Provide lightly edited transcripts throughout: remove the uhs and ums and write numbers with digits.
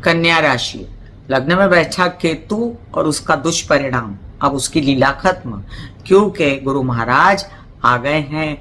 कन्या राशि, लग्न में बैठा केतु और उसका दुष्परिणाम, अब उसकी लीला खत्म, क्योंकि गुरु महाराज आ गए हैं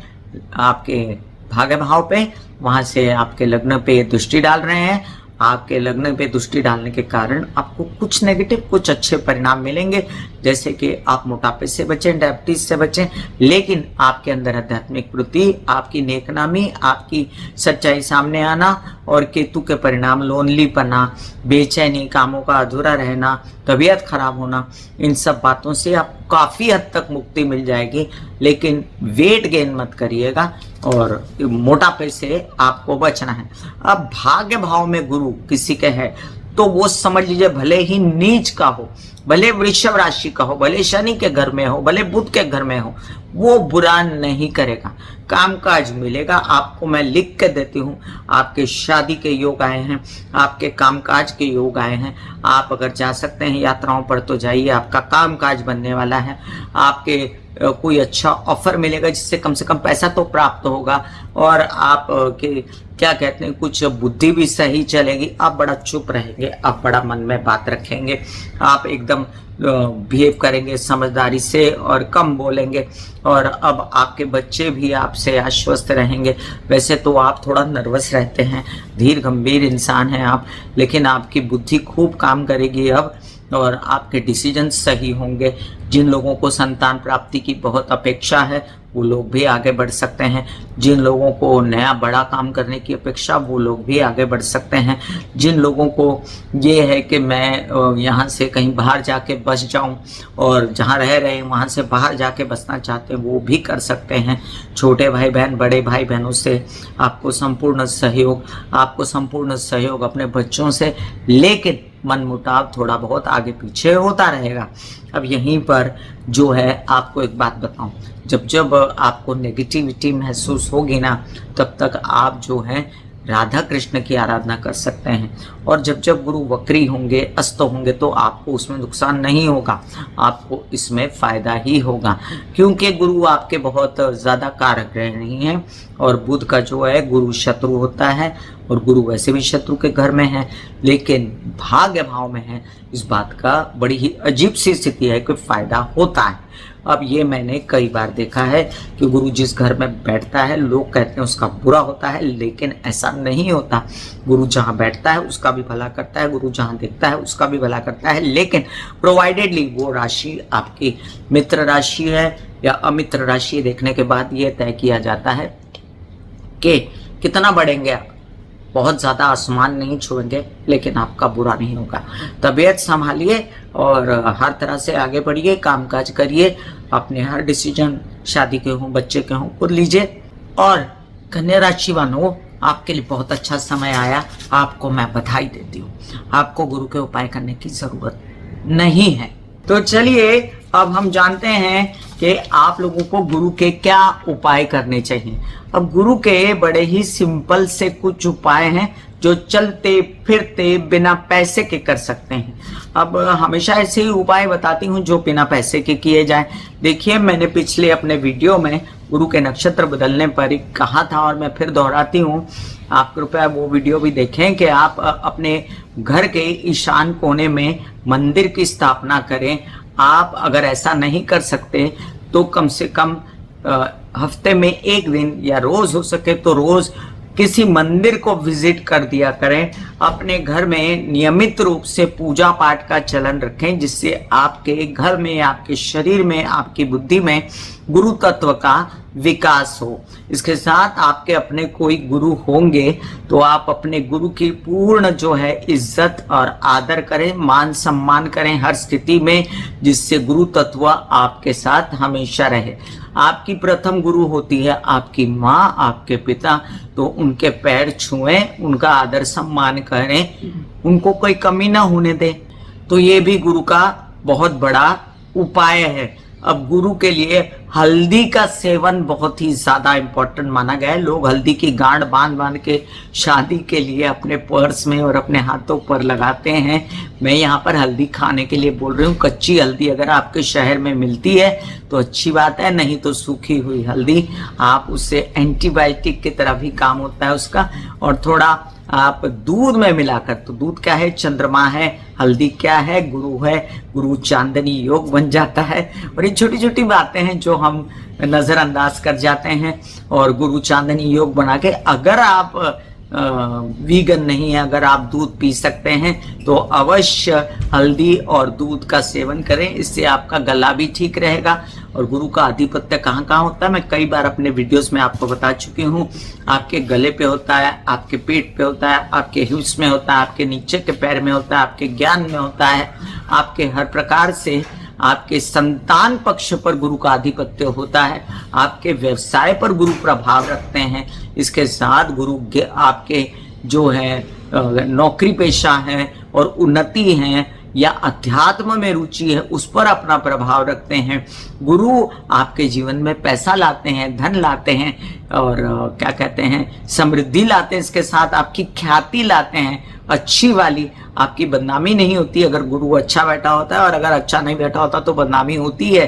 आपके भाग्य भाव पे, वहां से आपके लग्न पे दृष्टि डाल रहे हैं। आपके लग्न पे दृष्टि डालने के कारण आपको कुछ नेगेटिव कुछ अच्छे परिणाम मिलेंगे, जैसे कि आप मोटापे से बचें, डायबिटीज से बचें, लेकिन आपके अंदर आध्यात्मिक वृत्ति, आपकी नेकनामी, आपकी सच्चाई सामने आना और केतु के परिणाम लोनलीपना, बेचैनी, कामों का अधूरा रहना, तबीयत खराब होना, इन सब बातों से आप काफी हद तक मुक्ति मिल जाएगी। लेकिन वेट गेन मत करिएगा और मोटापे से आपको बचना है। अब भाग्य भाव में गुरु किसी के है तो वो समझ लीजिए भले ही नीच का हो, भले वृषभ राशि का हो, भले शनि के घर में हो, भले बुध के घर में हो, वो बुरा नहीं करेगा, कामकाज मिलेगा। आपको मैं लिख के देती हूँ, आपके शादी के योग आए हैं, आपके कामकाज के योग आए हैं। आप अगर जा सकते हैं यात्राओं पर तो जाइए, आपका कामकाज बनने वाला है। आपके कोई अच्छा ऑफर मिलेगा जिससे कम से कम पैसा तो प्राप्त होगा और आप के क्या कहते हैं कुछ बुद्धि भी सही चलेगी। आप बड़ा चुप रहेंगे, आप बड़ा मन में बात रखेंगे, आप एकदम बिहेव करेंगे समझदारी से और कम बोलेंगे और अब आपके बच्चे भी आपसे आश्वस्त रहेंगे। वैसे तो आप थोड़ा नर्वस रहते हैं, धीर गंभीर इंसान हैं आप, लेकिन आपकी बुद्धि खूब काम करेगी अब और आपके डिसीजन सही होंगे। जिन लोगों को संतान प्राप्ति की बहुत अपेक्षा है वो लोग भी आगे बढ़ सकते हैं, जिन लोगों को नया बड़ा काम करने की अपेक्षा वो लोग भी आगे बढ़ सकते हैं, जिन लोगों को ये है कि मैं यहाँ से कहीं बाहर जाके बस जाऊँ और जहाँ रह रहे हैं वहाँ से बाहर जाके बसना चाहते हैं वो भी कर सकते हैं। छोटे भाई बहन बड़े भाई बहनों से आपको संपूर्ण सहयोग अपने बच्चों से, लेकिन मनमुटाव थोड़ा बहुत आगे पीछे होता रहेगा। अब यहीं पर जो है आपको एक बात बताऊं, जब जब आपको नेगेटिविटी महसूस होगी ना तब तक आप जो है राधा कृष्ण की आराधना कर सकते हैं और जब जब गुरु वक्री होंगे, अस्त होंगे तो आपको उसमें नुकसान नहीं होगा, आपको इसमें फायदा ही होगा, क्योंकि गुरु आपके बहुत ज़्यादा कारक ग्रह नहीं है और बुध का जो है गुरु शत्रु होता है और गुरु वैसे भी शत्रु के घर में है, लेकिन भाग्य भाव में है। इस बात का बड़ी ही अजीब सी स्थिति है कि फायदा होता है। अब ये मैंने कई बार देखा है कि गुरु जिस घर में बैठता है लोग कहते हैं उसका बुरा होता है, लेकिन ऐसा नहीं होता। गुरु जहाँ बैठता है उसका भी भला करता है, गुरु जहाँ देखता है उसका भी भला करता है, लेकिन प्रोवाइडेडली वो राशि आपकी मित्र राशि है या अमित्र राशि देखने के बाद ये तय किया जाता है कि कितना बढ़ेंगे आप। बहुत ज़्यादा आसमान नहीं छुएंगे लेकिन आपका बुरा नहीं होगा। तबीयत संभालिए और हर तरह से आगे बढ़िए, कामकाज करिए, अपने हर डिसीजन शादी के हों बच्चे के हों खुद लीजिए। और कन्या राशि वालों आपके लिए बहुत अच्छा समय आया, आपको मैं बधाई देती हूँ। आपको गुरु के उपाय करने की ज़रूरत नहीं है। तो चलिए अब हम जानते हैं कि आप लोगों को गुरु के क्या उपाय करने चाहिए। अब गुरु के बड़े ही सिंपल से कुछ उपाय हैं जो चलते फिरते बिना पैसे के कर सकते हैं। अब हमेशा ऐसे ही उपाय बताती हूँ जो बिना पैसे के किए जाए। देखिए मैंने पिछले अपने वीडियो में गुरु के नक्षत्र बदलने पर ही कहा था और मैं फिर दोहराती हूँ, आप कृपया वो वीडियो भी देखें कि आप अपने घर के ईशान कोने में मंदिर की स्थापना करें। आप अगर ऐसा नहीं कर सकते तो कम से कम हफ्ते में एक दिन या रोज हो सके तो रोज किसी मंदिर को विजिट कर दिया करें। अपने घर में नियमित रूप से पूजा पाठ का चलन रखें जिससे आपके घर में, आपके शरीर में, आपकी बुद्धि में गुरु तत्व का विकास हो। इसके साथ आपके अपने कोई गुरु होंगे तो आप अपने गुरु की पूर्ण जो है इज्जत और आदर करें, मान सम्मान करें हर स्थिति में, जिससे गुरु तत्व आपके साथ हमेशा रहे। आपकी प्रथम गुरु होती है आपकी माँ, आपके पिता, तो उनके पैर छुएं, उनका आदर सम्मान करें, उनको कोई कमी ना होने दें। तो ये भी गुरु का बहुत बड़ा उपाय है। अब गुरु के लिए हल्दी का सेवन बहुत ही ज्यादा इम्पोर्टेंट माना गया है। लोग हल्दी की गांठ बांध बांध के शादी के लिए अपने पर्स में और अपने हाथों पर लगाते हैं। मैं यहाँ पर हल्दी खाने के लिए बोल रही हूँ। कच्ची हल्दी अगर आपके शहर में मिलती है तो अच्छी बात है, नहीं तो सूखी हुई हल्दी, आप उससे एंटीबायोटिक की तरह भी काम होता है उसका। और थोड़ा आप दूध में मिलाकर, तो दूध क्या है, चंद्रमा है, हल्दी क्या है, गुरु है, गुरु चांदनी योग बन जाता है। और ये छोटी छोटी बातें हैं जो हम नजरअंदाज कर जाते हैं। और गुरु चांदनी योग बना के, अगर आप वीगन नहीं है, अगर आप दूध पी सकते हैं तो अवश्य हल्दी और दूध का सेवन करें, इससे आपका गला भी ठीक रहेगा। और गुरु का आधिपत्य कहाँ कहाँ होता है, मैं कई बार अपने वीडियोस में आपको बता चुकी हूँ। आपके गले पे होता है, आपके पेट पे होता है, आपके हिप्स में होता है, आपके नीचे के पैर में होता है, आपके ज्ञान में होता है, आपके हर प्रकार से आपके संतान पक्ष पर गुरु का आधिपत्य होता है, आपके व्यवसाय पर गुरु प्रभाव रखते हैं। इसके साथ गुरु आपके जो है नौकरी पेशा है और उन्नति है या अध्यात्म में रुचि है, उस पर अपना प्रभाव रखते हैं। गुरु आपके जीवन में पैसा लाते हैं, धन लाते हैं और क्या कहते हैं, समृद्धि लाते हैं। इसके साथ आपकी ख्याति लाते हैं, अच्छी वाली, आपकी बदनामी नहीं होती अगर गुरु अच्छा बैठा होता है, और अगर अच्छा नहीं बैठा होता तो बदनामी होती है।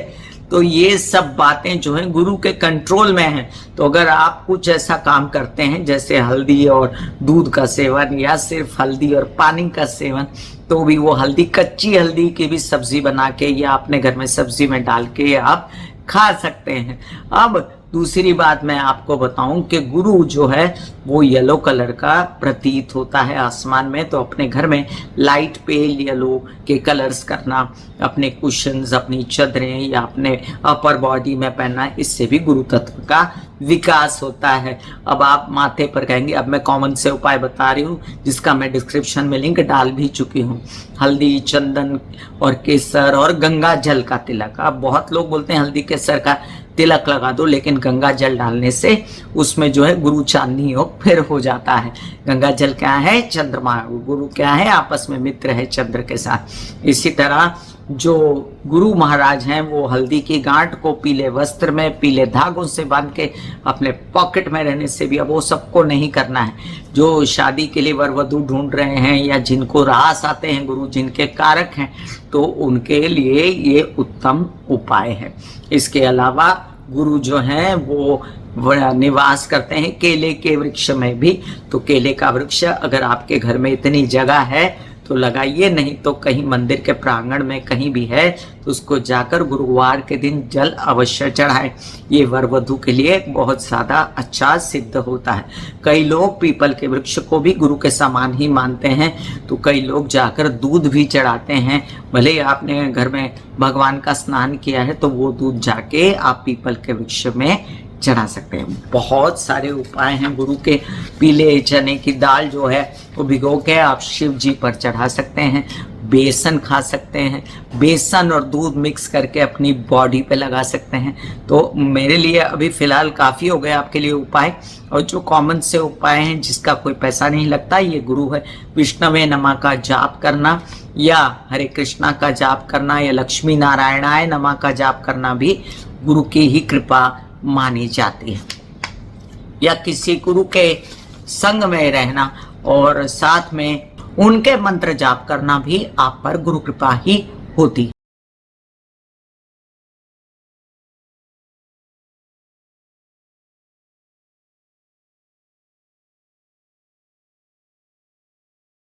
तो ये सब बातें जो हैं गुरु के कंट्रोल में हैं। तो अगर आप कुछ ऐसा काम करते हैं जैसे हल्दी और दूध का सेवन या सिर्फ हल्दी और पानी का सेवन, तो भी वो हल्दी, कच्ची हल्दी की भी सब्जी बना के या अपने घर में सब्जी में डाल के आप खा सकते हैं। अब दूसरी बात मैं आपको बताऊं कि गुरु जो है वो येलो कलर का प्रतीत होता है आसमान में, तो अपने घर में लाइट पेल येलो के कलर्स करना, अपने कुशन्स, अपनी चादरें या अपने अपर बॉडी में पहनना, इससे भी गुरु तत्व का विकास होता है। अब आप माथे पर कहेंगे, अब मैं कॉमन से उपाय बता रही हूँ जिसका मैं डिस्क्रिप्शन में लिंक डाल भी चुकी हूँ। हल्दी, चंदन और केसर और गंगा जल का तिलक। अब बहुत लोग बोलते हैं हल्दी केसर का तिलक लगा दो, लेकिन गंगा जल डालने से उसमें जो है गुरु चांदनी योग फिर हो जाता है। गंगा जल क्या है, चंद्रमा, गुरु क्या है, आपस में मित्र है चंद्र के साथ। इसी तरह जो गुरु महाराज हैं वो हल्दी की गांठ को पीले वस्त्र में पीले धागों से बांध के अपने पॉकेट में रहने से भी, अब वो सबको नहीं करना है। जो शादी के लिए वर वधू ढूंढ रहे हैं या जिनको रास आते हैं गुरु, जिनके कारक हैं, तो उनके लिए ये उत्तम उपाय है। इसके अलावा गुरु जो हैं वो निवास करते हैं केले के वृक्ष में भी। तो केले का वृक्ष अगर आपके घर में इतनी जगह है तो लगाइए, नहीं तो कहीं मंदिर के प्रांगण में कहीं भी है तो उसको जाकर गुरुवार के दिन जल अवश्य चढ़ाएं। ये वर वधू के लिए बहुत ज़्यादा अच्छा सिद्ध होता है। कई लोग पीपल के वृक्ष को भी गुरु के समान ही मानते हैं, तो कई लोग जाकर दूध भी चढ़ाते हैं। भले ही आपने घर में भगवान का स्नान किया है तो वो दूध जाके आप पीपल के वृक्ष में चढ़ा सकते हैं। बहुत सारे उपाय हैं गुरु के। पीले चने की दाल जो है वो भिगो के आप शिव जी पर चढ़ा सकते हैं। बेसन खा सकते हैं, बेसन और दूध मिक्स करके अपनी बॉडी पे लगा सकते हैं। तो मेरे लिए अभी फिलहाल काफ़ी हो गए आपके लिए उपाय। और जो कॉमन से उपाय हैं जिसका कोई पैसा नहीं लगता, ये गुरु है। विष्णवे नमः का जाप करना या हरे कृष्णा का जाप करना या लक्ष्मी नारायणाय नमः का जाप करना भी गुरु की ही कृपा मानी जाती है। या किसी गुरु के संग में रहना और साथ में उनके मंत्र जाप करना भी आप पर गुरु कृपा ही होती है।